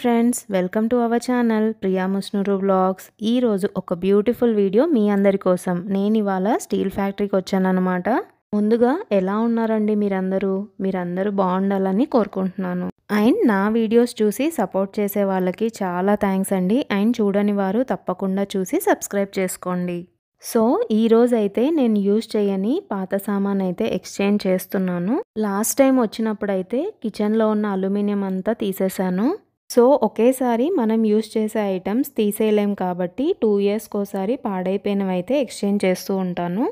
Friends, welcome to our channel Priya Musunuru vlogs. ఈరోజు ఒక beautiful video మీ అందరి కోసం. నేను ఇవాళ స్టీల్ ఫ్యాక్టరీకి వచ్చానన్నమాట. ముందుగా ఎలా ఉన్నారండి మీరందరూ బాగుండాలని కోరుకుంటున్నాను. అండ్ నా వీడియోస్ చూసి సపోర్ట్ చేసే వాళ్ళకి చాలా థ్యాంక్స్ అండి. అండ్ చూడని వారు తప్పకుండా చూసి సబ్స్క్రైబ్ చేసుకోండి. సో ఈరోజు అయితే నేను యూజ్ చేయని పాత సామాన్ అయితే ఎక్స్చేంజ్ చేస్తున్నాను. లాస్ట్ టైం వచ్చినప్పుడు అయితే కిచెన్లో ఉన్న అల్యూమినియం అంతా తీసేసాను. సో ఒకేసారి మనం యూజ్ చేసే ఐటమ్స్ తీసేయలేం కాబట్టి 2 ఇయర్స్కి ఒకసారి పాడైపోయినవి అయితే ఎక్స్చేంజ్ చేస్తూ ఉంటాను.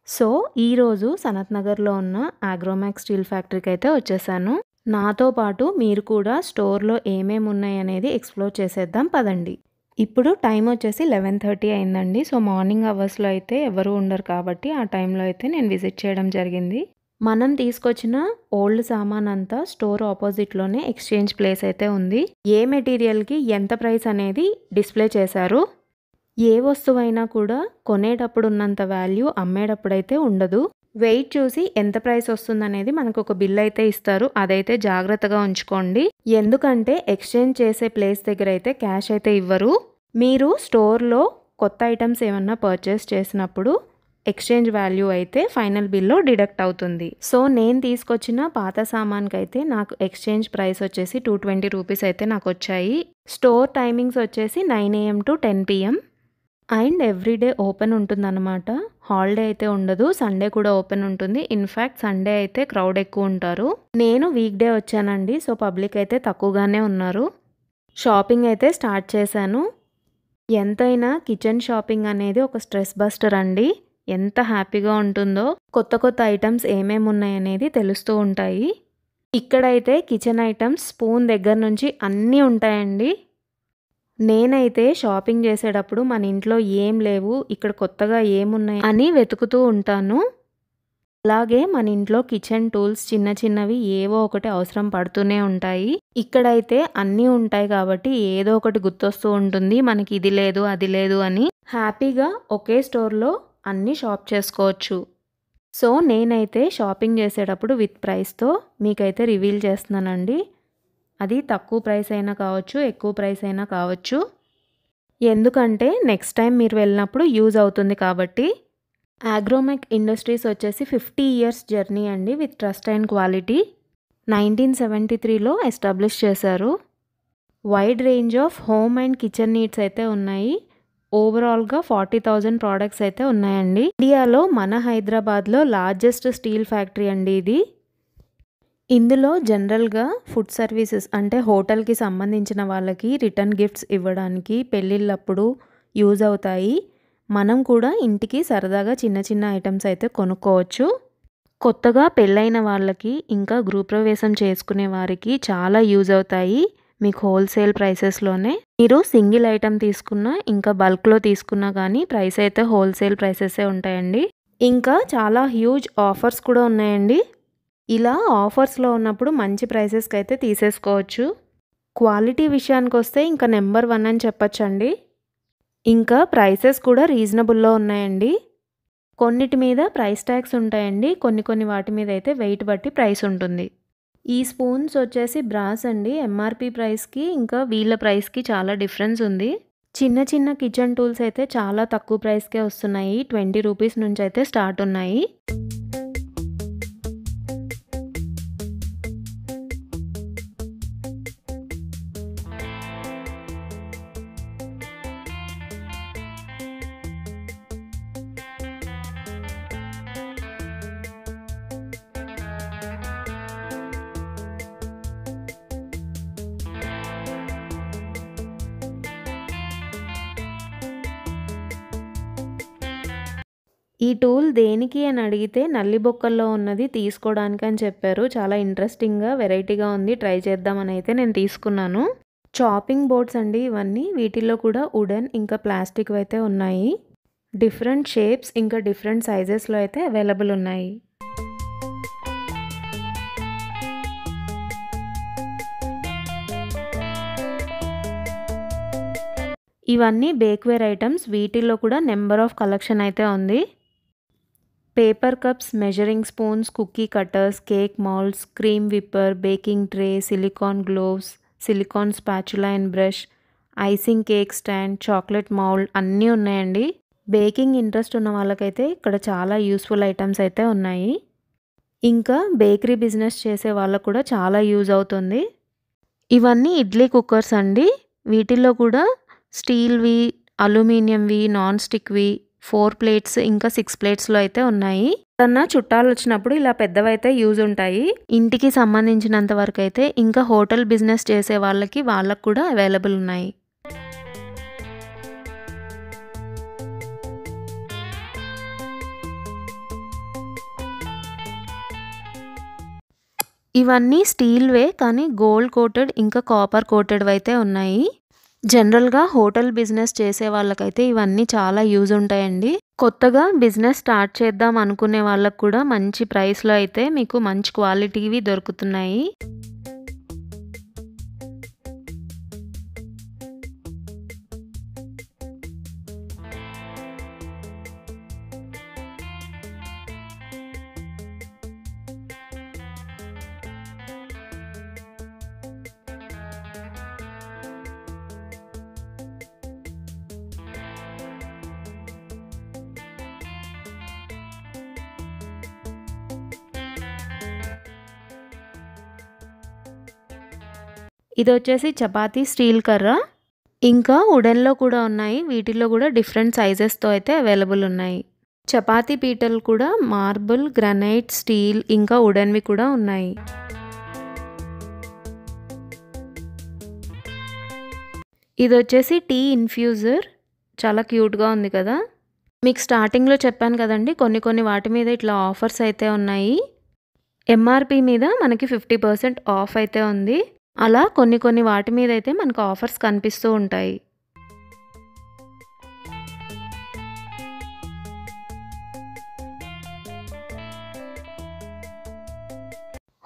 సో ఈరోజు సనత్ నగర్లో ఉన్న ఆగ్రోమాక్స్ స్టీల్ ఫ్యాక్టరీకి అయితే వచ్చేసాను. నాతో పాటు మీరు కూడా స్టోర్లో ఏమేమి ఉన్నాయి అనేది ఎక్స్ప్లోర్ చేసేద్దాం పదండి. ఇప్పుడు టైం వచ్చేసి 11:30 అయిందండి. సో మార్నింగ్ అవర్స్లో అయితే ఎవరు ఉండరు కాబట్టి ఆ టైంలో అయితే నేను విజిట్ చేయడం జరిగింది. మనం తీసుకొచ్చిన ఓల్డ్ సామాన్ అంతా స్టోర్ ఆపోజిట్లోనే ఎక్స్చేంజ్ ప్లేస్ అయితే ఉంది. ఏ మెటీరియల్కి ఎంత ప్రైస్ అనేది డిస్ప్లే చేశారు. ఏ వస్తువైనా కూడా కొనేటప్పుడు ఉన్నంత వాల్యూ అమ్మేటప్పుడైతే ఉండదు. వెయిట్ చూసి ఎంత ప్రైస్ వస్తుందనేది మనకు ఒక బిల్ అయితే ఇస్తారు. అదైతే జాగ్రత్తగా ఉంచుకోండి. ఎందుకంటే ఎక్స్చేంజ్ చేసే ప్లేస్ దగ్గర అయితే క్యాష్ అయితే ఇవ్వరు. మీరు స్టోర్లో కొత్త ఐటమ్స్ ఏమన్నా పర్చేస్ చేసినప్పుడు ఎక్స్చేంజ్ వాల్యూ అయితే ఫైనల్ బిల్లో డిడక్ట్ అవుతుంది. సో నేను తీసుకొచ్చిన పాత సామాన్కి అయితే నాకు ఎక్స్చేంజ్ ప్రైస్ వచ్చేసి 220 రూపీస్ అయితే నాకు వచ్చాయి. స్టోర్ టైమింగ్స్ వచ్చేసి 9 AM to 10 PM and everyday open ఉంటుందన్నమాట. హాలిడే అయితే ఉండదు. సండే కూడా ఓపెన్ ఉంటుంది. ఇన్ఫ్యాక్ట్ సండే అయితే క్రౌడ్ ఎక్కువ ఉంటారు. నేను వీక్ డే వచ్చానండి. సో పబ్లిక్ అయితే తక్కువగానే ఉన్నారు. షాపింగ్ అయితే స్టార్ట్ చేశాను. ఎంతైనా కిచెన్ షాపింగ్ అనేది ఒక స్ట్రెస్ బస్టర్ అండి. ఎంత హ్యాపీగా ఉంటుందో. కొత్త కొత్త ఐటమ్స్ ఏమేమి ఉన్నాయనేది తెలుస్తూ ఉంటాయి. ఇక్కడైతే కిచెన్ ఐటమ్స్ స్పూన్ దగ్గర నుంచి అన్నీ ఉంటాయండి. నేనైతే షాపింగ్ చేసేటప్పుడు మన ఇంట్లో ఏం లేవు, ఇక్కడ కొత్తగా ఏమున్నాయి అని వెతుకుతూ ఉంటాను. అలాగే మన ఇంట్లో కిచెన్ టూల్స్ చిన్న చిన్నవి ఏవో ఒకటి అవసరం పడుతూనే ఉంటాయి. ఇక్కడైతే అన్నీ ఉంటాయి కాబట్టి ఏదో ఒకటి గుర్తొస్తూ ఉంటుంది. మనకి ఇది లేదు అది లేదు అని హ్యాపీగా ఒకే స్టోర్లో అన్నీ షాప్ చేసుకోవచ్చు. సో నేనైతే షాపింగ్ చేసేటప్పుడు విత్ ప్రైస్తో మీకైతే రివీల్ చేస్తున్నానండి. అది తక్కువ ప్రైస్ అయినా కావచ్చు, ఎక్కువ ప్రైస్ అయినా కావచ్చు. ఎందుకంటే నెక్స్ట్ టైం మీరు వెళ్ళినప్పుడు యూజ్ అవుతుంది కాబట్టి. ఆగ్రోమెక్ ఇండస్ట్రీస్ వచ్చేసి 50 ఇయర్స్ జర్నీ అండి విత్ ట్రస్ట్ అండ్ క్వాలిటీ. 1973లో ఎస్టాబ్లిష్ చేశారు. Wide range of home and kitchen needs అయితే ఉన్నాయి. ఓవరాల్గా 40,000 ప్రోడక్ట్స్ అయితే ఉన్నాయండి. ఇండియాలో మన హైదరాబాద్లో లార్జెస్ట్ స్టీల్ ఫ్యాక్టరీ అండి ఇది. ఇందులో జనరల్గా ఫుడ్ సర్వీసెస్ అంటే హోటల్కి సంబంధించిన వాళ్ళకి రిటర్న్ గిఫ్ట్స్ ఇవ్వడానికి పెళ్ళిళ్ళప్పుడు యూజ్ అవుతాయి. మనం కూడా ఇంటికి సరదాగా చిన్న చిన్న ఐటమ్స్ అయితే కొనుక్కోవచ్చు. కొత్తగా పెళ్ళైన వాళ్ళకి ఇంకా గృహప్రవేశం చేసుకునే వారికి చాలా యూజ్ అవుతాయి. మీకు హోల్సేల్ ప్రైసెస్లోనే. మీరు సింగిల్ ఐటమ్ తీసుకున్నా ఇంకా బల్క్లో తీసుకున్నా కానీ ప్రైస్ అయితే హోల్సేల్ ప్రైసెసే ఉంటాయండి. ఇంకా చాలా హ్యూజ్ ఆఫర్స్ కూడా ఉన్నాయండి. ఇలా ఆఫర్స్లో ఉన్నప్పుడు మంచి ప్రైసెస్కి అయితే తీసేసుకోవచ్చు. క్వాలిటీ విషయానికి వస్తే ఇంకా నెంబర్ 1 అని చెప్పచ్చండి. ఇంకా ప్రైసెస్ కూడా రీజనబుల్లో ఉన్నాయండి. కొన్నిటి మీద ప్రైస్ ట్యాగ్స్ ఉంటాయండి. కొన్ని వాటి మీద అయితే వెయిట్ బట్టి ప్రైస్ ఉంటుంది. ఈ స్పూన్స్ వచ్చేసి బ్రాస్ అండి. MRP ప్రైస్కి ఇంకా వీళ్ళ ప్రైస్కి చాలా డిఫరెన్స్ ఉంది. చిన్న చిన్న కిచెన్ టూల్స్ అయితే చాలా తక్కువ ప్రైస్కే వస్తున్నాయి. 20 రూపీస్ నుంచి అయితే స్టార్ట్ ఉన్నాయి. ఈ టూల్ దేనికి అని అడిగితే నల్లి బొక్కల్లో ఉన్నది తీసుకోవడానికి అని చెప్పారు. చాలా ఇంట్రెస్టింగ్గా వెరైటీగా ఉంది. ట్రై చేద్దామని అయితే నేను తీసుకున్నాను. చాపింగ్ బోర్డ్స్ అండి ఇవన్నీ. వీటిల్లో కూడా వుడెన్ ఇంకా ప్లాస్టిక్ అయితే ఉన్నాయి. డిఫరెంట్ షేప్స్ ఇంకా డిఫరెంట్ సైజెస్లో అయితే అవైలబుల్ ఉన్నాయి. ఇవన్నీ బేక్వేర్ ఐటమ్స్. వీటిల్లో కూడా నెంబర్ ఆఫ్ కలెక్షన్ అయితే ఉంది. Paper cups, measuring spoons, cookie cutters, cake moulds, cream whipper, baking tray, silicone gloves, silicone spatula and brush, icing cake stand, chocolate mould అన్నీ ఉన్నాయండి. బేకింగ్ ఇంట్రెస్ట్ ఉన్న వాళ్ళకైతే ఇక్కడ చాలా యూస్ఫుల్ ఐటమ్స్ అయితే ఉన్నాయి. ఇంకా బేకరీ బిజినెస్ చేసే వాళ్ళకు కూడా చాలా యూజ్ అవుతుంది. ఇవన్నీ ఇడ్లీ కుక్కర్స్ అండి. వీటిల్లో కూడా స్టీల్వి, అల్యూమినియంవి, నాన్ స్టిక్వి 4 ప్లేట్స్ ఇంకా 6 ప్లేట్స్లో అయితే ఉన్నాయి. ఏదన్నా చుట్టాలు వచ్చినప్పుడు ఇలా పెద్దవైతే యూజ్ ఉంటాయి. ఇంటికి సంబంధించినంత వరకు అయితే ఇంకా హోటల్ బిజినెస్ చేసే వాళ్ళకి కూడా అవైలబుల్ ఉన్నాయి. ఇవన్నీ స్టీల్వే కానీ గోల్డ్ కోటెడ్ ఇంకా కాపర్ కోటెడ్ అయితే ఉన్నాయి. జనరల్గా హోటల్ బిజినెస్ చేసే వాళ్ళకైతే ఇవన్నీ చాలా యూజ్ ఉంటాయండి. కొత్తగా బిజినెస్ స్టార్ట్ చేద్దాం అనుకునే వాళ్ళకు కూడా మంచి ప్రైస్లో అయితే మీకు మంచి క్వాలిటీవి దొరుకుతున్నాయి. ఇది వచ్చేసి చపాతీ స్టీల్ కర్ర. ఇంకా వుడెన్లో కూడా ఉన్నాయి. వీటిల్లో కూడా డిఫరెంట్ సైజెస్తో అయితే అవైలబుల్ ఉన్నాయి. చపాతీ పీటలు కూడా మార్బుల్, గ్రానైట్, స్టీల్ ఇంకా వుడెన్వి కూడా ఉన్నాయి. ఇది వచ్చేసి టీ ఇన్ఫ్యూజర్. చాలా క్యూట్గా ఉంది కదా. మీకు స్టార్టింగ్లో చెప్పాను కదండి, కొన్ని వాటి మీద ఇట్లా ఆఫర్స్ అయితే ఉన్నాయి. ఎంఆర్పి మీద మనకి 50% ఆఫ్ అయితే ఉంది. అలా కొన్ని వాటి మీద అయితే మనకు ఆఫర్స్ కనిపిస్తూ ఉంటాయి.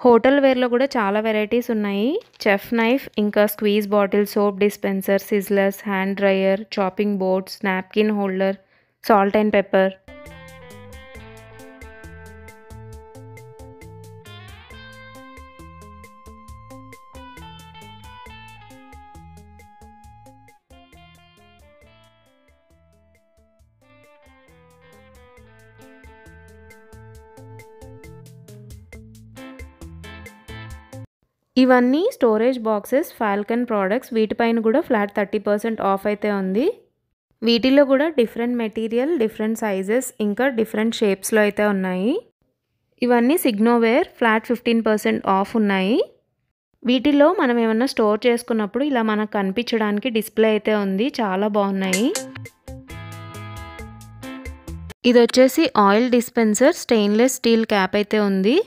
హోటల్ వేర్లో కూడా చాలా వెరైటీస్ ఉన్నాయి. చెఫ్ నైఫ్, ఇంకా squeeze bottle, soap dispenser, sizzlers, hand dryer, chopping boards, napkin holder, salt and pepper. ఇవన్నీ స్టోరేజ్ బాక్సెస్, ఫాల్కన్ ప్రోడక్ట్స్. వీటిపైన కూడా ఫ్లాట్ 30% ఆఫ్ అయితే ఉంది. వీటిలో కూడా డిఫరెంట్ మెటీరియల్, డిఫరెంట్ సైజెస్ ఇంకా డిఫరెంట్ షేప్స్లో అయితే ఉన్నాయి. ఇవన్నీ సిగ్నోవేర్, ఫ్లాట్ 15% ఆఫ్ ఉన్నాయి. వీటిలో మనం ఏమన్నా స్టోర్ చేసుకున్నప్పుడు ఇలా మనకు కనిపించడానికి డిస్ప్లే అయితే ఉంది. చాలా బాగున్నాయి. ఇది వచ్చేసి oil dispenser, stainless steel cap అయితే ఉంది.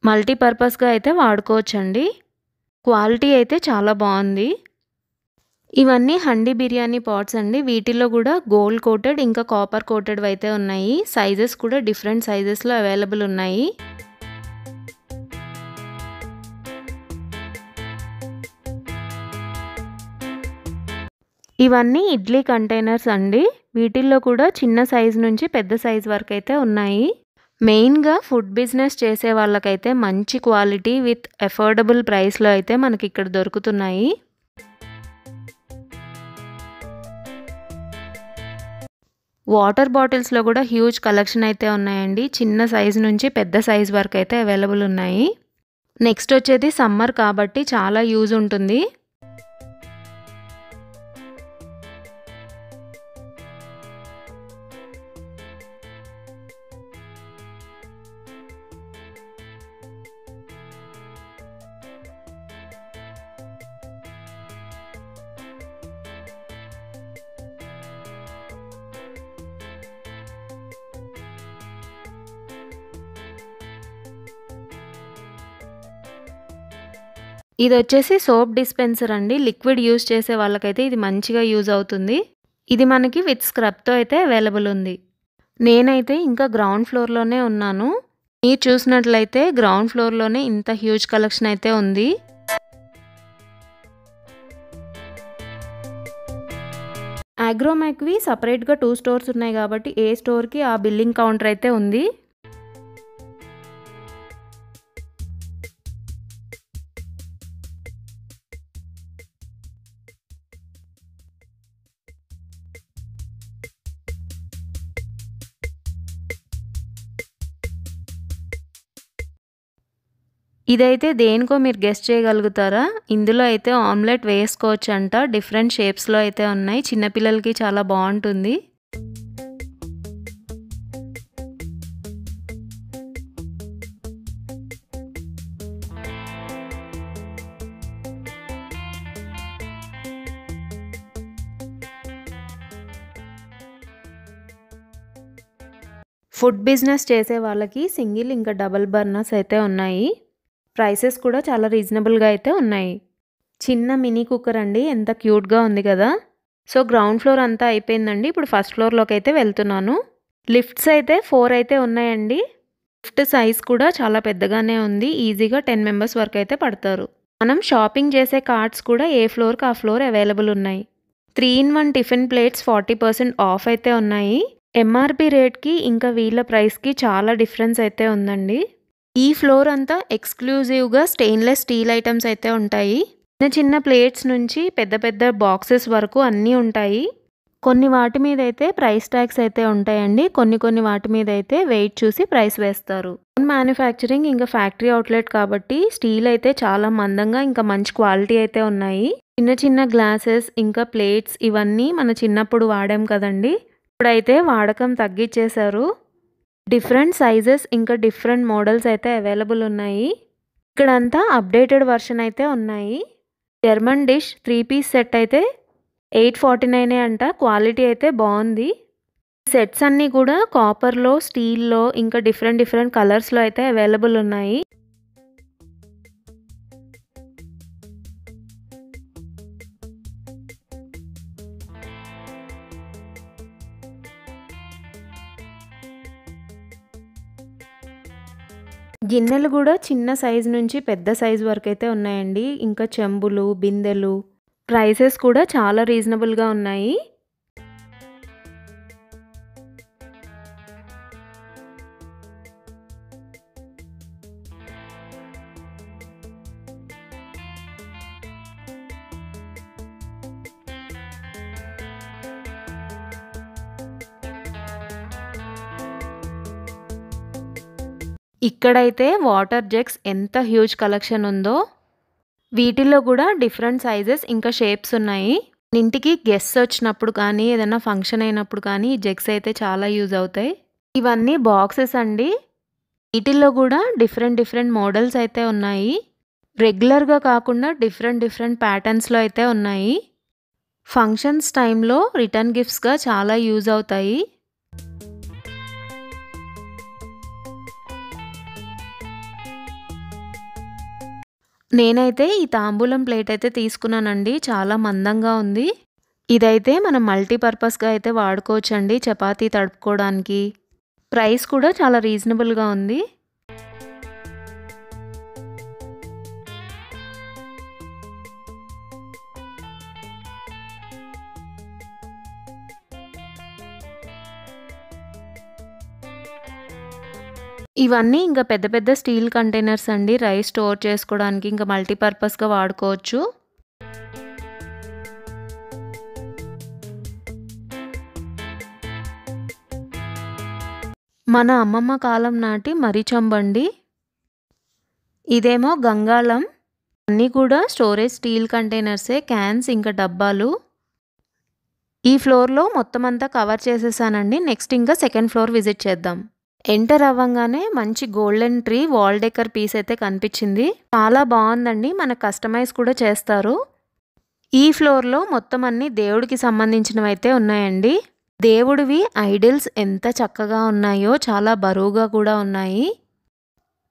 మల్టీపర్పస్గా అయితే వాడుకోవచ్చండి. క్వాలిటీ అయితే చాలా బాగుంది. ఇవన్నీ హండీ బిర్యానీ పాట్స్ అండి. వీటిల్లో కూడా గోల్డ్ కోటెడ్ ఇంకా కాపర్ కోటెడ్ అయితే ఉన్నాయి. సైజెస్ కూడా డిఫరెంట్ సైజెస్లో అవైలబుల్ ఉన్నాయి. ఇవన్నీ ఇడ్లీ కంటైనర్స్ అండి. వీటిల్లో కూడా చిన్న సైజు నుంచి పెద్ద సైజు వరకు అయితే ఉన్నాయి. మెయిన్గా ఫుడ్ బిజినెస్ చేసే వాళ్ళకైతే మంచి క్వాలిటీ విత్ అఫోర్డబుల్ ప్రైస్లో అయితే మనకి ఇక్కడ దొరుకుతున్నాయి. వాటర్ బాటిల్స్లో కూడా హ్యూజ్ కలెక్షన్ అయితే ఉన్నాయండి. చిన్న సైజు నుంచి పెద్ద సైజు వరకు అయితే అవైలబుల్ ఉన్నాయి. నెక్స్ట్ వచ్చేది సమ్మర్ కాబట్టి చాలా యూజ్ ఉంటుంది. ఇది వచ్చేసి సోప్ డిస్పెన్సర్ అండి. లిక్విడ్ యూజ్ చేసే వాళ్ళకైతే ఇది మంచిగా యూజ్ అవుతుంది. ఇది మనకి విత్ స్క్రబ్తో అయితే అవైలబుల్ ఉంది. నేనైతే ఇంకా గ్రౌండ్ ఫ్లోర్లోనే ఉన్నాను. మీరు చూసినట్లయితే గ్రౌండ్ ఫ్లోర్లోనే ఇంత హ్యూజ్ కలెక్షన్ అయితే ఉంది. అగ్రోమాక్వి సపరేట్గా 2 స్టోర్స్ ఉన్నాయి కాబట్టి ఏ స్టోర్కి ఆ బిల్లింగ్ కౌంటర్ అయితే ఉంది. ఇదైతే దేనికో మీరు గెస్ చేయగలుగుతారా? ఇందులో అయితే ఆమ్లెట్ వేసుకోవచ్చంట. డిఫరెంట్ షేప్స్‌లో అయితే ఉన్నాయి. చిన్న పిల్లలకి చాలా బావుంటుంది. ఫుడ్ బిజినెస్ చేసే వాళ్ళకి సింగిల్ ఇంకా డబుల్ బర్నర్స్ అయితే ఉన్నాయి. ప్రైసెస్ కూడా చాలా రీజనబుల్‌గా అయితే ఉన్నాయి. చిన్న మినీ కుక్కర్ అండి. ఎంత క్యూట్‌గా ఉంది కదా! సో, గ్రౌండ్ ఫ్లోర్ అంతా అయిపోయిందండి. ఇప్పుడు ఫస్ట్ ఫ్లోర్‌లోకి అయితే వెళ్తున్నాను. లిఫ్ట్స్ అయితే 4 అయితే ఉన్నాయండి. లిఫ్ట్ సైజ్ కూడా చాలా పెద్దగానే ఉంది. ఈజీగా 10 మెంబర్స్ వరకు అయితే పడతారు. మనం షాపింగ్ చేసే కార్ట్స్ కూడా ఏ ఫ్లోర్‌కి ఆ ఫ్లోర్ అవైలబుల్ ఉన్నాయి. 3 ఇన్ 1 టిఫిన్ ప్లేట్స్ 40% ఆఫ్ అయితే ఉన్నాయి. ఎంఆర్‌పీ రేట్‌కి ఇంకా వీళ్ళ ప్రైస్‌కి చాలా డిఫరెన్స్ అయితే ఉందండి. ఈ ఫ్లోర్ అంతా ఎక్స్‌క్లూజివ్‌గా స్టెయిన్‌లెస్ స్టీల్ ఐటెమ్స్ అయితే ఉంటాయి. చిన్న చిన్న ప్లేట్స్ నుంచి పెద్ద పెద్ద బాక్సెస్ వరకు అన్నీ ఉంటాయి. కొన్ని వాటి మీద అయితే ప్రైస్ ట్యాగ్స్ అయితే ఉంటాయండి. కొన్ని వాటి మీద అయితే వెయిట్ చూసి ప్రైస్ వేస్తారు. ఓన్ మ్యానుఫ్యాక్చరింగ్ ఇంకా ఫ్యాక్టరీ అవుట్లెట్ కాబట్టి స్టీల్ అయితే చాలా మందంగా ఇంకా మంచి క్వాలిటీ అయితే ఉన్నాయి. చిన్న చిన్న గ్లాసెస్ ఇంకా ప్లేట్స్ ఇవన్నీ మన చిన్నప్పుడు వాడాం కదండి. ఇప్పుడైతే వాడకం తగ్గిచ్చేశారు. డిఫరెంట్ సైజెస్ ఇంకా డిఫరెంట్ మోడల్స్ అయితే అవైలబుల్ ఉన్నాయి. ఇక్కడంతా అప్డేటెడ్ వర్షన్ అయితే ఉన్నాయి. జర్మన్ డిష్ 3 పీస్ సెట్ అయితే 849 అంట. క్వాలిటీ అయితే బాగుంది. సెట్స్ అన్నీ కూడా కాపర్‌లో, స్టీల్‌లో ఇంకా డిఫరెంట్ కలర్స్‌లో అయితే అవైలబుల్ ఉన్నాయి. గిన్నెలు కూడా చిన్న సైజు నుంచి పెద్ద సైజు వరకైతే ఉన్నాయండి. ఇంకా చెంబులు, బిందెలు ప్రైసెస్ కూడా చాలా రీజనబుల్‌గా ఉన్నాయి. ఇక్కడైతే వాటర్ జగ్స్ ఎంత హ్యూజ్ కలెక్షన్ ఉందో. వీటిల్లో కూడా డిఫరెంట్ సైజెస్ ఇంకా షేప్స్ ఉన్నాయి. ఇంటికి గెస్ట్స్ వచ్చినప్పుడు కానీ ఏదైనా ఫంక్షన్ అయినప్పుడు కానీ ఈ జగ్స్ అయితే చాలా యూజ్ అవుతాయి. ఇవన్నీ బాక్సెస్ అండి. వీటిల్లో కూడా డిఫరెంట్ మోడల్స్ అయితే ఉన్నాయి. రెగ్యులర్‌గా కాకుండా డిఫరెంట్ ప్యాటర్న్స్‌లో అయితే ఉన్నాయి. ఫంక్షన్స్ టైంలో రిటర్న్ గిఫ్ట్స్‌గా చాలా యూజ్ అవుతాయి. నేనైతే ఈ తాంబూలం ప్లేట్ అయితే తీసుకున్నానండి. చాలా మందంగా ఉంది. ఇదైతే మనం మల్టీపర్పస్‌గా అయితే వాడుకోవచ్చండి చపాతీ తడుపుకోవడానికి. ప్రైస్ కూడా చాలా రీజనబుల్‌గా ఉంది. ఇవన్నీ ఇంకా పెద్ద స్టీల్ కంటైనర్స్ అండి. రైస్ స్టోర్ చేసుకోవడానికి ఇంకా మల్టీపర్పస్‌గా వాడుకోవచ్చు. మన అమ్మమ్మ కాలం నాటి మర్రి చెంబండి. ఇదేమో గంగాళం. అన్నీ కూడా స్టోరేజ్ స్టీల్ కంటైనర్సే. క్యాన్స్ ఇంకా డబ్బాలు. ఈ ఫ్లోర్‌లో మొత్తం అంతా కవర్ చేసేసానండి. నెక్స్ట్ ఇంకా సెకండ్ ఫ్లోర్ విజిట్ చేద్దాం. ఎంటర్ అవ్వంగానే మంచి golden tree wall decor piece అయితే కనిపించింది. చాలా బాగుందండి. మనకు కస్టమైజ్ కూడా చేస్తారు. ఈ ఫ్లోర్‌లో మొత్తం అన్ని దేవుడికి సంబంధించినవి అయితే ఉన్నాయండి. దేవుడివి ఐడిల్స్ ఎంత చక్కగా ఉన్నాయో, చాలా బరువుగా కూడా ఉన్నాయి.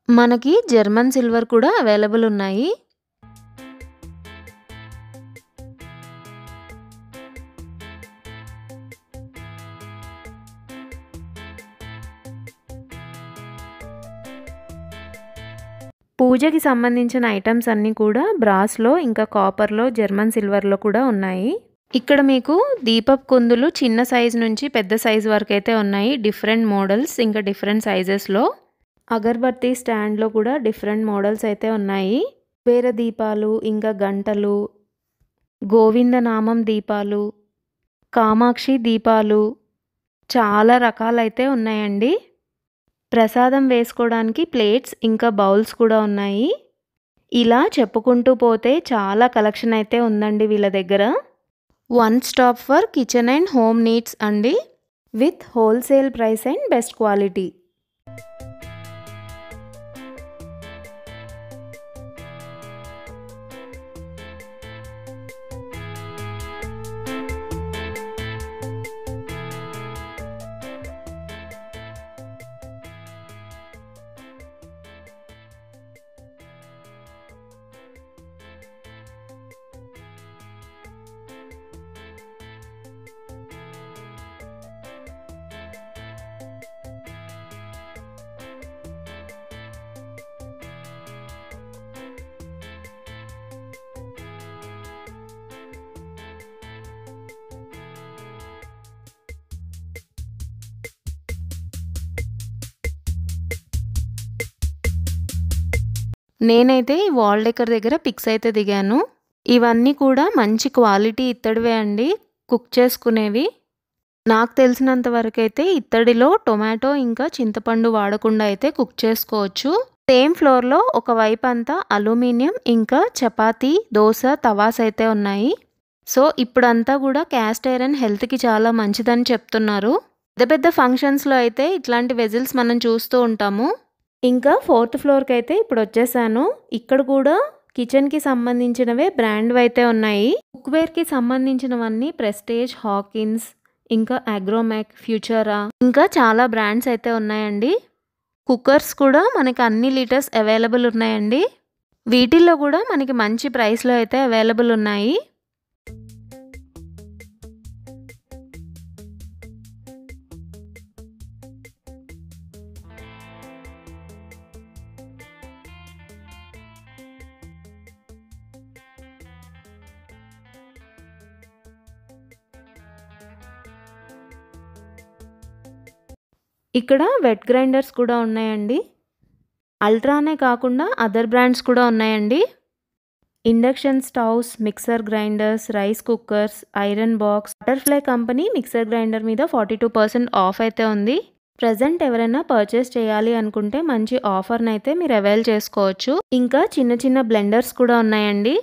మనకి జర్మన్ సిల్వర్ కూడా అవైలబుల్ ఉన్నాయి. పూజకి సంబంధించిన ఐటమ్స్ అన్నీ కూడా బ్రాస్‌లో ఇంకా కాపర్‌లో, జర్మన్ సిల్వర్‌లో కూడా ఉన్నాయి. ఇక్కడ మీకు దీపపు కుందులు చిన్న సైజు నుంచి పెద్ద సైజు వరకైతే ఉన్నాయి. డిఫరెంట్ మోడల్స్ ఇంకా డిఫరెంట్ సైజెస్‌లో. అగరబత్తి స్టాండ్‌లో కూడా డిఫరెంట్ మోడల్స్ అయితే ఉన్నాయి. కుబేర దీపాలు ఇంకా గంటలు, గోవిందనామం దీపాలు, కామాక్షి దీపాలు చాలా రకాలైతే ఉన్నాయండి. ప్రసాదం వేసుకోవడానికి ప్లేట్స్ ఇంకా బౌల్స్ కూడా ఉన్నాయి. ఇలా చెప్పుకుంటూ పోతే చాలా కలెక్షన్ అయితే ఉందండి వీళ్ళ దగ్గర. One stop for kitchen and home needs అండి, with wholesale price and best quality. నేనైతే ఈ వాల్ డెకర్ దగ్గర పిక్స్ అయితే దిగాను. ఇవన్నీ కూడా మంచి క్వాలిటీ ఇత్తడివే అండి, కుక్ చేసుకునేవి. నాకు తెలిసినంత వరకు అయితే ఇత్తడిలో టొమాటో ఇంకా చింతపండు వాడకుండా అయితే కుక్ చేసుకోవచ్చు. సేమ్ ఫ్లోర్లో ఒక వైపు అంతా అల్యూమినియం ఇంకా చపాతీ, దోశ తవాస్ అయితే ఉన్నాయి. సో ఇప్పుడంతా కూడా క్యాస్ట్ ఐరన్ హెల్త్కి చాలా మంచిదని చెప్తున్నారు. పెద్ద పెద్ద ఫంక్షన్స్లో అయితే ఇట్లాంటి వెజిల్స్ మనం చూస్తూ ఉంటాము. ఇంకా 4th ఫ్లోర్కి అయితే ఇప్పుడు వచ్చేసాను. ఇక్కడ కూడా కిచెన్కి సంబంధించినవే బ్రాండ్ అయితే ఉన్నాయి. కుక్వేర్కి సంబంధించినవన్నీ ప్రెస్టేజ్, హాకిన్స్, ఇంకా అగ్రోమెక్, ఫ్యూచరా, ఇంకా చాలా బ్రాండ్స్ అయితే ఉన్నాయండి. కుక్కర్స్ కూడా మనకి అన్ని లీటర్స్ అవైలబుల్ ఉన్నాయండి. వీటిల్లో కూడా మనకి మంచి ప్రైస్లో అయితే అవైలబుల్ ఉన్నాయి. ఇక్కడ వెట్ గ్రైండర్స్ కూడా ఉన్నాయండి. అల్ట్రానే కాకుండా అదర్ బ్రాండ్స్ కూడా ఉన్నాయండి. Induction stoves, mixer grinders, rice cookers, iron box. Butterfly company mixer grinder మీద 42% ఆఫ్ అయితే ఉంది. ప్రజెంట్ ఎవరైనా పర్చేస్ చేయాలి అనుకుంటే మంచి ఆఫర్ని అయితే మీరు అవైల్ చేసుకోవచ్చు. ఇంకా చిన్న చిన్న బ్లెండర్స్ కూడా ఉన్నాయండి.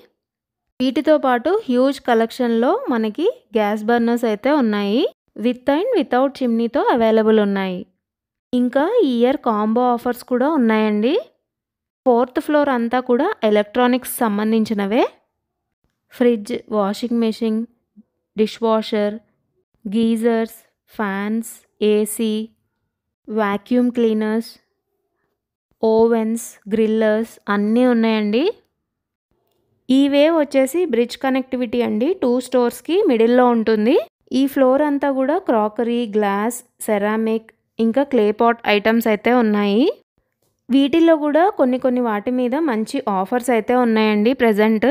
వీటితో పాటు హ్యూజ్ కలెక్షన్లో మనకి గ్యాస్ బర్నర్స్ అయితే ఉన్నాయి. విత్ అండ్ వితౌట్ చిమ్నీతో అవైలబుల్ ఉన్నాయి. ఇంకా ఈ ఇయర్ కాంబో ఆఫర్స్ కూడా ఉన్నాయండి. 4th ఫ్లోర్ అంతా కూడా ఎలక్ట్రానిక్స్ సంబంధించినవే. Fridge, washing machine, dish washer, geysers, fans, AC, vacuum cleaners, ovens, grillers అన్నీ ఉన్నాయండి. ఈ వేవ్ వచ్చేసి బ్రిడ్జ్ కనెక్టివిటీ అండి, 2 స్టోర్స్కి మిడిల్లో ఉంటుంది. ఈ ఫ్లోర్ అంతా కూడా క్రాకరీ, గ్లాస్, సెరామిక్ ఇంకా క్లే పాట్ ఐటమ్స్ అయితే ఉన్నాయి. వీటిల్లో కూడా కొన్ని వాటి మీద మంచి ఆఫర్స్ అయితే ఉన్నాయండి ప్రెజెంట్.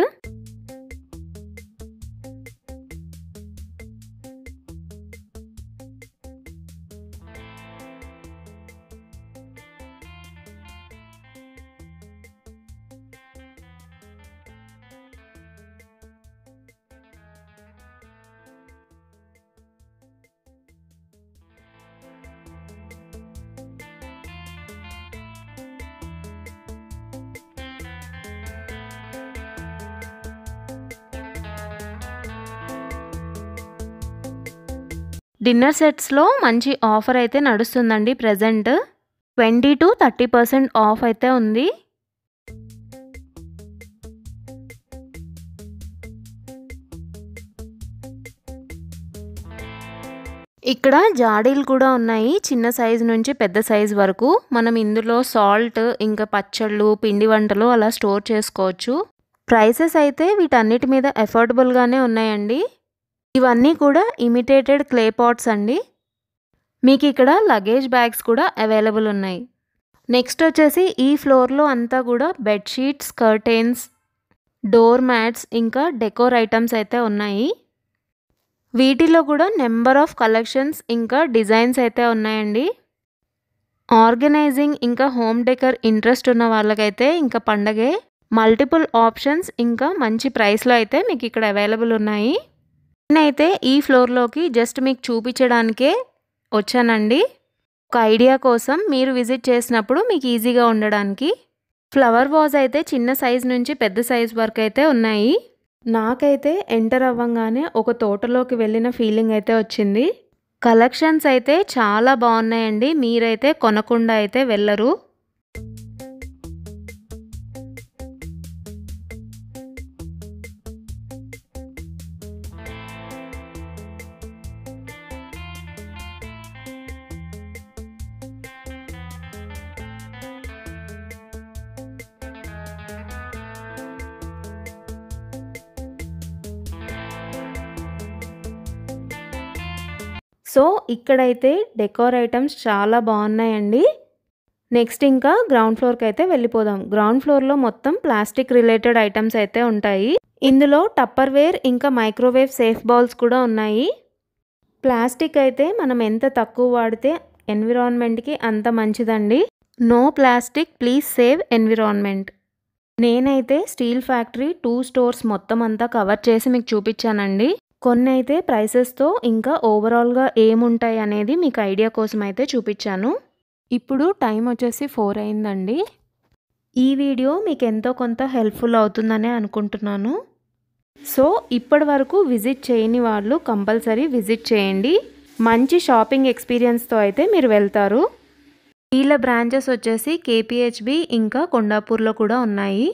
డిన్నర్ సెట్స్లో మంచి ఆఫర్ అయితే నడుస్తుందండి ప్రెజెంట్. 20 to 30% ఆఫ్ అయితే ఉంది. ఇక్కడ జాడీలు కూడా ఉన్నాయి, చిన్న సైజు నుంచి పెద్ద సైజు వరకు. మనం ఇందులో సాల్ట్, ఇంకా పచ్చళ్ళు, పిండి వంటలు అలా స్టోర్ చేసుకోవచ్చు. ప్రైసెస్ అయితే వీటన్నిటి మీద అఫోర్డబుల్గానే ఉన్నాయండి. ఇవన్నీ కూడా ఇమిటేటెడ్ క్లే పాట్స్ అండి. మీకు ఇక్కడ లగేజ్ బ్యాగ్స్ కూడా అవైలబుల్ ఉన్నాయి. నెక్స్ట్ వచ్చేసి ఈ ఫ్లోర్లో అంతా కూడా బెడ్షీట్స్, కర్టెన్స్, డోర్ మ్యాట్స్ ఇంకా డెకోర్ ఐటమ్స్ అయితే ఉన్నాయి. వీటిలో కూడా నెంబర్ ఆఫ్ కలెక్షన్స్ ఇంకా డిజైన్స్ అయితే ఉన్నాయండి. ఆర్గనైజింగ్ ఇంకా హోమ్ డెకర్ ఇంట్రెస్ట్ ఉన్న వాళ్ళకైతే ఇంకా పండగే. మల్టిపుల్ ఆప్షన్స్ ఇంకా మంచి ప్రైస్లో అయితే మీకు ఇక్కడ అవైలబుల్ ఉన్నాయి. నేనైతే ఈ ఫ్లోర్లోకి జస్ట్ మీకు చూపించడానికే వచ్చానండి, ఒక ఐడియా కోసం, మీరు విజిట్ చేసినప్పుడు మీకు ఈజీగా ఉండడానికి. ఫ్లవర్ వాజ్ అయితే చిన్న సైజ్ నుంచి పెద్ద సైజ్ వరకు అయితే ఉన్నాయి. నాకైతే ఎంటర్ అవ్వంగానే ఒక తోటలోకి వెళ్ళిన ఫీలింగ్ అయితే వచ్చింది. కలెక్షన్స్ అయితే చాలా బాగున్నాయండి. మీరైతే కొనకుండా అయితే వెళ్ళరు. సో ఇక్కడైతే డెకోర్ ఐటమ్స్ చాలా బాగున్నాయండి. నెక్స్ట్ ఇంకా గ్రౌండ్ ఫ్లోర్కి అయితే వెళ్ళిపోదాం. గ్రౌండ్ ఫ్లోర్లో మొత్తం ప్లాస్టిక్ రిలేటెడ్ ఐటమ్స్ అయితే ఉంటాయి. ఇందులో టప్పర్ వేర్ ఇంకా మైక్రోవేవ్ సేఫ్ బౌల్స్ కూడా ఉన్నాయి. ప్లాస్టిక్ అయితే మనం ఎంత తక్కువ వాడితే ఎన్విరాన్మెంట్కి అంత మంచిదండి. No plastic, please save environment. నేనైతే స్టీల్ ఫ్యాక్టరీ 2 స్టోర్స్ మొత్తం అంతా కవర్ చేసి మీకు చూపించానండి. కొన్ని అయితే ప్రైసెస్తో ఇంకా ఓవరాల్గా ఏముంటాయి అనేది మీకు ఐడియా కోసం అయితే చూపించాను. ఇప్పుడు టైం వచ్చేసి 4 అయిందండి. ఈ వీడియో మీకు ఎంతో కొంత హెల్ప్ఫుల్ అవుతుందనే అనుకుంటున్నాను. సో ఇప్పటి వరకు విజిట్ చేయని వాళ్ళు కంపల్సరీ విజిట్ చేయండి. మంచి షాపింగ్ ఎక్స్పీరియన్స్తో అయితే మీరు వెళ్తారు. వీళ్ళ బ్రాంచెస్ వచ్చేసి కేపీహెచ్బి ఇంకా కొండాపూర్లో కూడా ఉన్నాయి.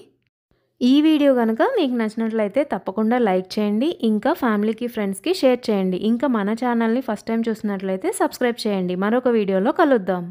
ఈ వీడియో కనుక మీకు నచ్చినట్లయితే తప్పకుండా లైక్ చేయండి. ఇంకా ఫ్యామిలీకి ఫ్రెండ్స్కి షేర్ చేయండి. ఇంకా మన ఛానల్ని ఫస్ట్ టైం చూసినట్లయితే సబ్స్క్రైబ్ చేయండి. మరొక వీడియోలో కలుద్దాం.